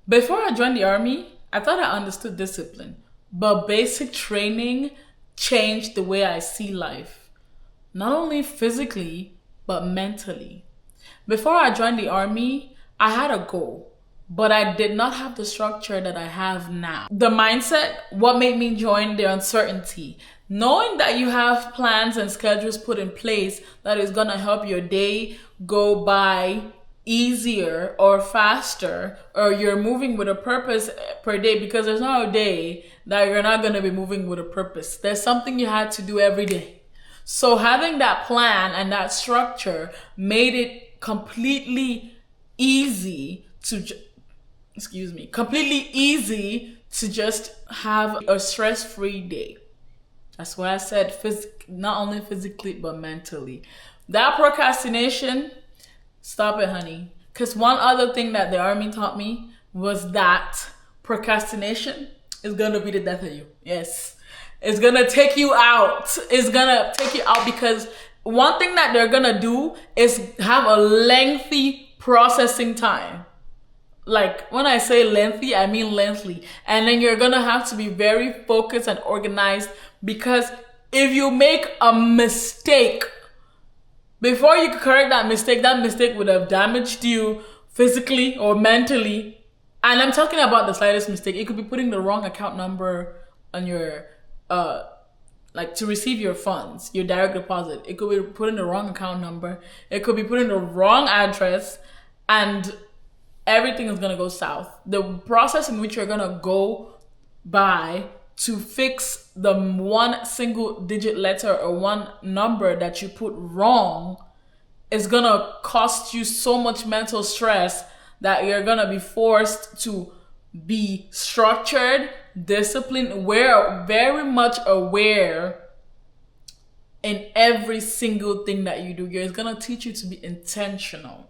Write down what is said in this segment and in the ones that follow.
Before I joined the army, I thought I understood discipline, but basic training changed the way I see life, not only physically, but mentally. Before I joined the army, I had a goal, but I did not have the structure that I have now. The mindset, what made me join, the uncertainty. Knowing that you have plans and schedules put in place that is going to help your day go by easier or faster, or you're moving with a purpose per day, because there's no day that you're not going to be moving with a purpose. There's something you had to do every day. So having that plan and that structure made it completely easy to completely easy to just have a stress-free day. That's why I said not only physically but mentally. That procrastination, stop it, honey. Because one other thing that the army taught me was that procrastination is gonna be the death of you. Yes. It's gonna take you out. It's gonna take you out because one thing that they're gonna do is have a lengthy processing time. Like when I say lengthy, I mean lengthy. And then you're gonna have to be very focused and organized, because if you make a mistake, before you could correct that mistake would have damaged you physically or mentally. And I'm talking about the slightest mistake. It could be putting the wrong account number on your like to receive your funds, your direct deposit. It could be putting the wrong account number. It could be putting the wrong address, and everything is gonna go south. The process in which you're gonna go by to fix the one single digit letter or one number that you put wrong is gonna cost you so much mental stress that you're gonna be forced to be structured, disciplined, very much aware in every single thing that you do. It's gonna teach you to be intentional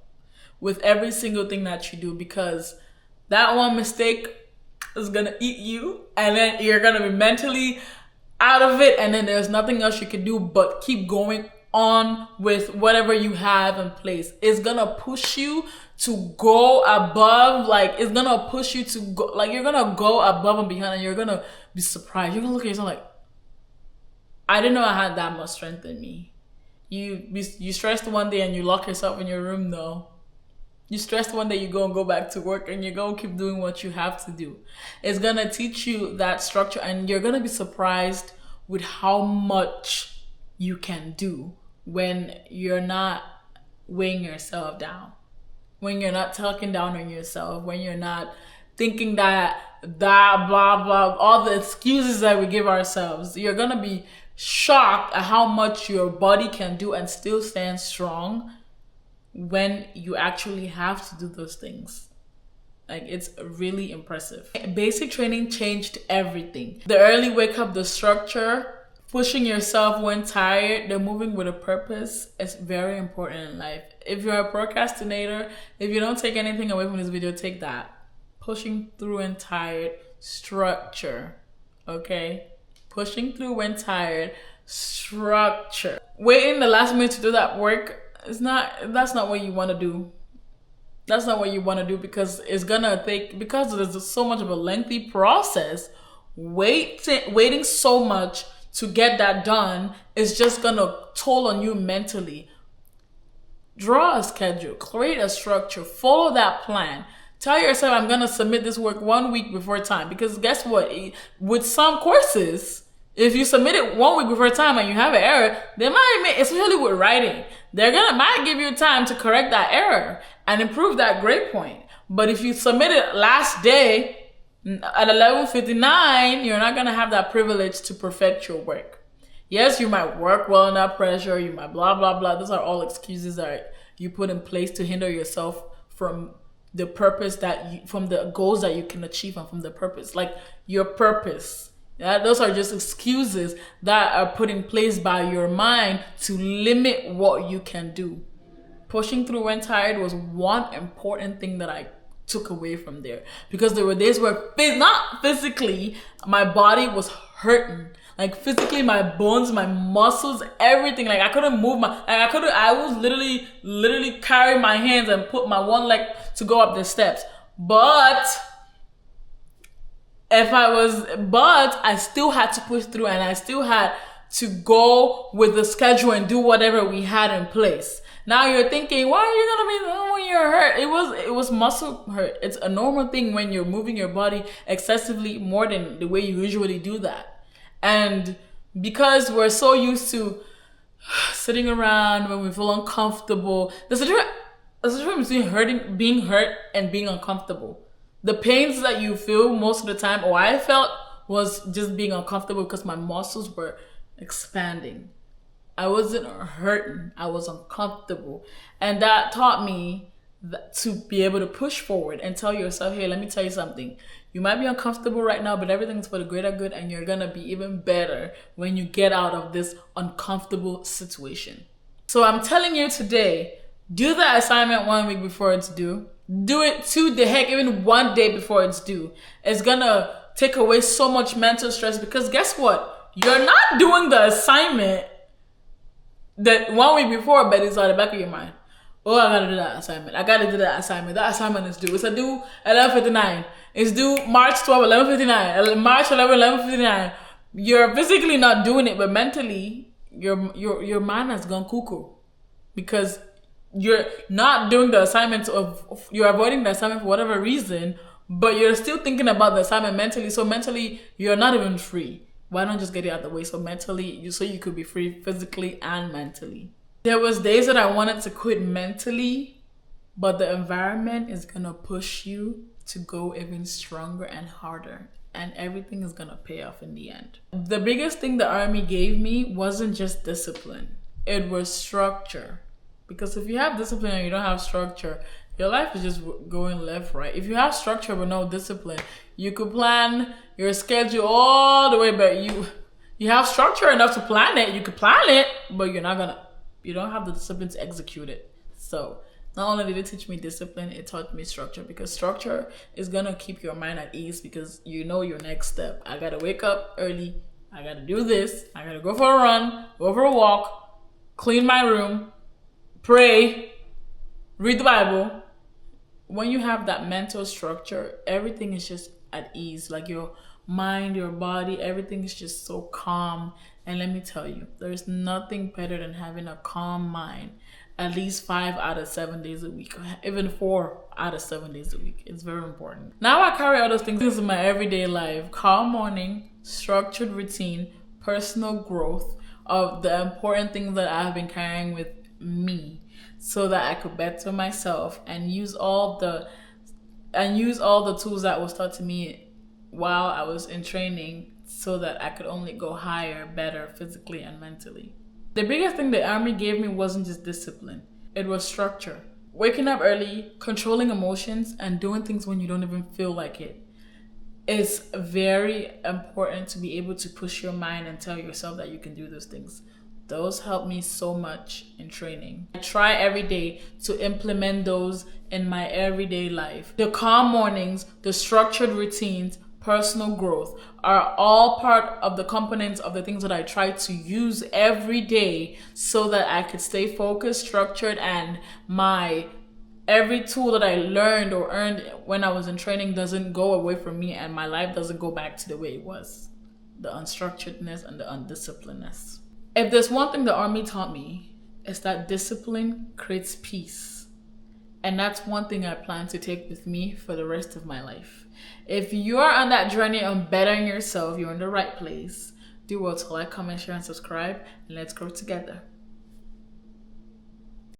with every single thing that you do, because that one mistake is gonna eat you, and then you're gonna be mentally out of it, and then there's nothing else you can do but keep going on with whatever you have in place. It's gonna push you to go above, like it's gonna push you to go, like you're gonna go above and beyond, and you're gonna be surprised. You're gonna look at yourself like, I didn't know I had that much strength in me. You stressed one day and you lock yourself in your room though. You stressed one day, you go back to work, and you're gonna keep doing what you have to do. It's gonna teach you that structure, and you're gonna be surprised with how much you can do when you're not weighing yourself down, when you're not talking down on yourself, when you're not thinking that blah blah, all the excuses that we give ourselves. You're gonna be shocked at how much your body can do and still stand strong when you actually have to do those things. Like, it's really impressive. Basic training changed everything. The early wake up, the structure, pushing yourself when tired, the moving with a purpose is very important in life. If you're a procrastinator, if you don't take anything away from this video, take that. Pushing through when tired, structure, okay? Pushing through when tired, structure. Waiting the last minute to do that work, that's not what you want to do. That's not what you want to do, because it's gonna take, because there's so much of a lengthy process, waiting so much to get that done is just gonna toll on you mentally. Draw a schedule, create a structure, follow that plan. Tell yourself, I'm gonna submit this work 1 week before time, because guess what? With some courses, if you submit it 1 week before time and you have an error, they might, especially with writing, might give you time to correct that error and improve that grade point. But if you submit it last day at 11:59, you're not gonna have that privilege to perfect your work. Yes, you might work well under pressure, you might blah blah blah. Those are all excuses that you put in place to hinder yourself from the purpose from the goals that you can achieve, and from the purpose, like your purpose. Yeah, those are just excuses that are put in place by your mind to limit what you can do. Pushing through when tired was one important thing that I took away from there, because there were days where not physically, my body was hurting. Like physically, my bones, my muscles, everything. Like I couldn't move I was literally carrying my hands and put my one leg to go up the steps. But but I still had to push through, and I still had to go with the schedule and do whatever we had in place. Now you're thinking, why are you gonna be when you're hurt? It was muscle hurt. It's a normal thing when you're moving your body excessively more than the way you usually do that. And because we're so used to sitting around when we feel uncomfortable, there's a difference between being hurt and being uncomfortable. The pains that you feel most of the time, or I felt, was just being uncomfortable because my muscles were expanding. I wasn't hurting, I was uncomfortable. And that taught me to be able to push forward and tell yourself, hey, let me tell you something. You might be uncomfortable right now, but everything's for the greater good, and you're gonna be even better when you get out of this uncomfortable situation. So I'm telling you today, do the assignment 1 week before it's due. Do it even 1 day before it's due. It's gonna take away so much mental stress, because guess what? You're not doing the assignment that 1 week before, but it's at the back of your mind. Oh, I gotta do that assignment. I gotta do that assignment. That assignment is due. It's due 11:59. It's due March 12, 11:59. March 11, 11:59. You're physically not doing it, but mentally, your mind has gone cuckoo, because you're not doing the assignment you're avoiding the assignment for whatever reason, but you're still thinking about the assignment mentally. So mentally, you're not even free. Why not just get it out of the way? So mentally, so you could be free physically and mentally. There was days that I wanted to quit mentally, but the environment is gonna push you to go even stronger and harder, and everything is gonna pay off in the end. The biggest thing the Army gave me wasn't just discipline, it was structure. Because if you have discipline and you don't have structure, your life is just going left, right. If you have structure but no discipline, you could plan your schedule all the way, but you have structure enough to plan it. You could plan it, but you don't have the discipline to execute it. So not only did it teach me discipline, it taught me structure, because structure is gonna keep your mind at ease, because you know your next step. I gotta wake up early. I gotta do this. I gotta go for a run, go for a walk, clean my room, pray, read the Bible. When you have that mental structure, everything is just at ease. Like your mind, your body, everything is just so calm. And let me tell you, there's nothing better than having a calm mind at least 5 out of 7 days a week, even 4 out of 7 days a week. It's very important. Now I carry all those things in my everyday life: calm morning, structured routine, personal growth of the important things that I've been carrying with me, so that I could better myself and use all the tools that was taught to me while I was in training, so that I could only go higher, better, physically and mentally. The biggest thing the Army gave me wasn't just discipline, it was structure. Waking up early, controlling emotions, and doing things when you don't even feel like it. It's very important to be able to push your mind and tell yourself that you can do those things. Those help me so much in training. I try every day to implement those in my everyday life. The calm mornings, the structured routines, personal growth are all part of the components of the things that I try to use every day, so that I could stay focused, structured, and every tool that I learned or earned when I was in training doesn't go away from me, and my life doesn't go back to the way it was. The unstructuredness and the undisciplinedness. If there's one thing the Army taught me, it's that discipline creates peace. And that's one thing I plan to take with me for the rest of my life. If you are on that journey on bettering yourself, you're in the right place. Do well to like, comment, share, and subscribe, and let's grow together.